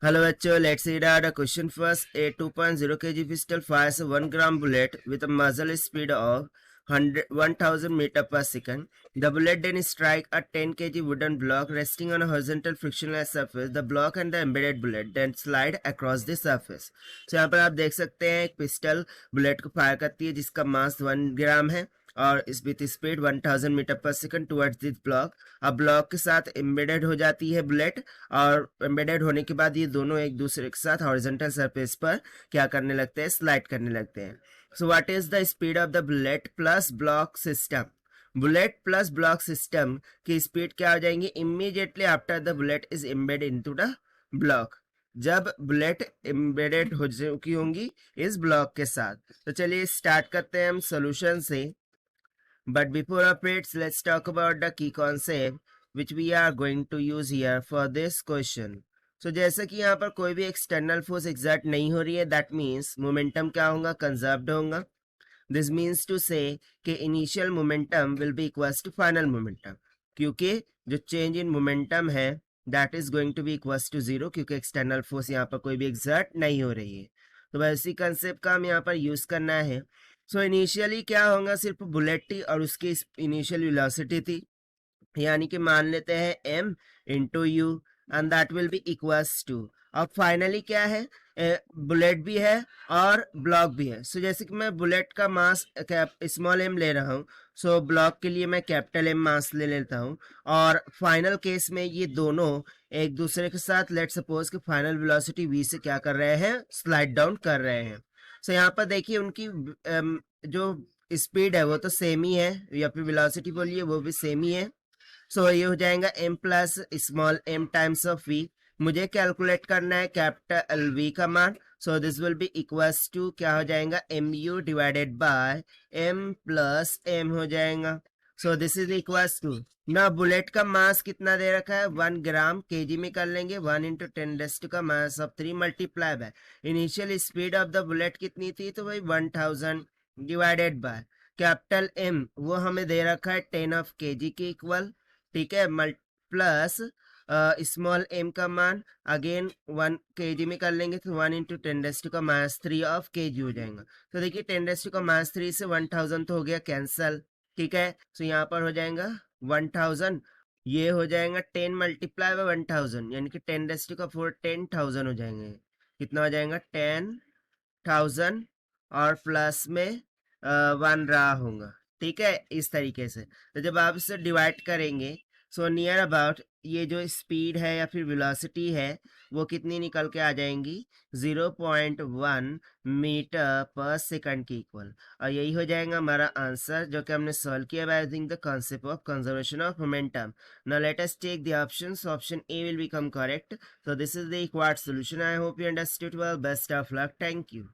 Hello bachcho, let's read out a question first. A 2.0 kg pistol fires a 1 gram bullet with a muzzle speed of 1000 meter per second. The bullet then strike a 10 kg wooden block resting on a horizontal frictionless surface. The block and the embedded bullet then slide across the surface. So यहाँ पर आप देख सकते हैं एक pistol bullet को fire करती है जिसका मास 1 ग्राम है और इस विथ स्पीड 1000 मीटर पर सेकंड टुवर्ड्स दिस ब्लॉक। अब ब्लॉक के साथ एम्बेडेड हो जाती है बुलेट और एम्बेडेड होने के बाद ये दोनों एक दूसरे के साथ हॉरिजॉन्टल सरफेस पर क्या करने लगते हैं, स्लाइड करने लगते हैं। So what is the speed of the bullet plus block system? Bullet plus block system की स्पीड क्या हो जाएंगी immediately after the bullet is embed into the block, जब बुलेट एम्बेडेड हो चुकी होंगी इस ब्लॉक के साथ। तो चलिए स्टार्ट करते हैं हम सोल्यूशन से। But before operates, let's talk about the key concept which we are going to use here for this question. So जैसे कि यहाँ पर कोई भी एक्सटर्नल फोर्स एग्जर्ट नहीं हो रही है, दैट मीन्स मोमेंटम क्या होगा, कंजर्व्ड होगा। दिस मीन्स टू से कि initial momentum will be equals to final momentum, क्योंकि जो चेंज इन मोमेंटम है that is going to be equals to zero, क्योंकि एक्सटर्नल फोर्स यहाँ पर कोई भी एग्जर्ट नहीं हो रही है। तो वैसी कंसेप्ट का हम यहाँ पर यूज करना है। सो इनिशियली क्या होगा, सिर्फ बुलेट थी और उसकी इनिशियल वेलोसिटी थी, यानी कि मान लेते हैं m into u and that will be equals to. अब फाइनली क्या है, बुलेट भी है और ब्लॉक भी है। सो जैसे कि मैं बुलेट का मास स्मॉल m ले रहा हूँ, सो ब्लॉक के लिए मैं कैपिटल M मास ले लेता हूँ। और फाइनल केस में ये दोनों एक दूसरे के साथ लेट सपोज कि फाइनल वेलोसिटी v से क्या कर रहे हैं, स्लाइड डाउन कर रहे हैं। सो यहाँ पर देखिए उनकी जो स्पीड है वो तो सेम ही है, या फिर वेलोसिटी बोलिए वो भी सेम ही है। सो ये हो जाएगा m plus small m times of v। मुझे कैलकुलेट करना है कैपिटल V का मान। So this will be equals to क्या हो जाएगा, mu divided by m plus m हो जाएगा। So this is equals to, ना बुलेट का मास कितना दे रखा है 1 ग्राम, केजी में कर लेंगे 1 इंटू 10 रेस्ट का mass of 3 multiply by initial speed of the bullet कितनी थी, तो भाई 1000 डिवाइडेड बाय कैपिटल M वो हमें दे रखा है 10 ऑफ केजी के इक्वल, ठीक है, प्लस स्मॉल m का मान अगेन 1 kg में कर लेंगे तो 1 इंटू 10 रेस्ट का माइनस 3 ऑफ kg हो जाएगा। तो देखिए 10 रेस्ट का माइनस 3 से 1000 तो हो गया कैंसल, ठीक है। तो यहाँ पर हो जाएगा 1000, ये हो जाएगा 10 मल्टीप्लाई बाय 1000 यानी कि 10 रेस्ट का 4 10,000 हो जाएंगे। कितना हो जाएगा 10,000 और प्लस में 1 रहा होगा, ठीक है, इस तरीके से। तो जब आप इसे डिवाइड करेंगे सो नियर अबाउट ये जो स्पीड है या फिर वेलोसिटी है वो कितनी निकल के आ जाएंगी, 0.1 मीटर पर सेकंड की इक्वल। और यही हो जाएगा हमारा आंसर जो कि हमने सॉल्व किया by using the concept of conservation of momentum. Now let us take the options. Option A will become correct. So this is the required solution. I hope you understood well. Best of luck. Thank you.